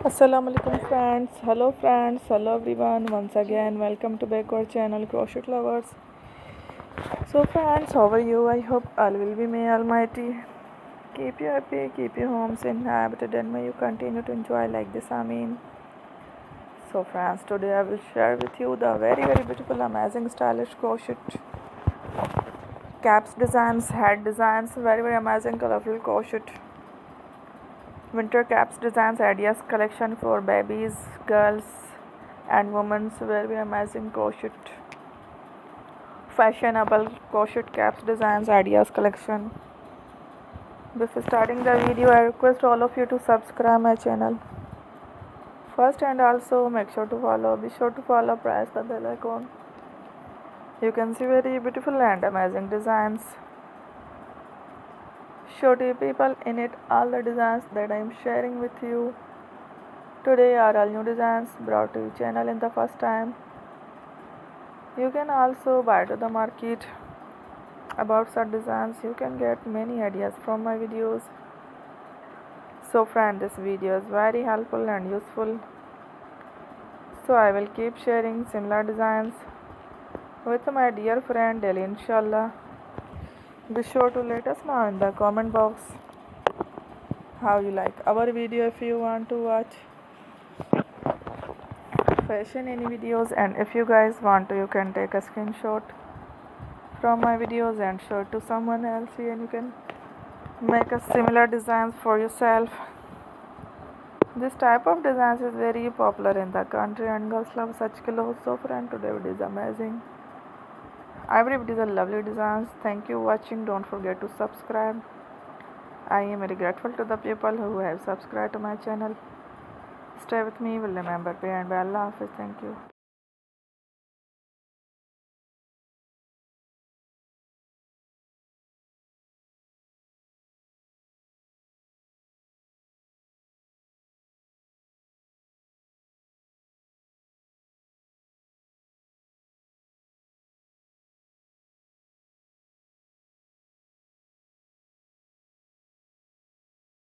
Assalamu alaikum friends, hello everyone. Once again, welcome to back our channel Crochet Lovers. So friends, how are you? I hope all will be may Almighty keep you happy, keep your homes inhabited, and may you continue to enjoy like this. Amen. So friends, today I will share with you the very beautiful, amazing, stylish crochet caps designs, head designs, very amazing, colorful crochet winter caps designs ideas collection for babies, girls, and women's very amazing crochet fashionable crochet caps designs ideas collection. Before starting the video, I request all of you to subscribe my channel first, and also make sure to follow. Be sure to follow, press the bell icon. You can see very beautiful and amazing designs. Show to people in it all the designs that I am sharing with you today are all new designs brought to your channel in the first time. You can also buy to the market about such designs. You can get many ideas from my videos. So friend, this video is very helpful and useful. So I will keep sharing similar designs with my dear friend daily, inshallah. Be sure to let us know in the comment box how you like our video. If you want to watch fashion any videos, and if you guys want to, you can take a screenshot from my videos and show it to someone else, and you can make a similar designs for yourself. This type of designs is very popular in the country and girls love such clothes. So friend, today it is amazing. I believe it is a lovely designs. Thank you for watching. Don't forget to subscribe. I am very grateful to the people who have subscribed to my channel. Stay with me. Will remember pay and by Allah Hafiz. Thank you.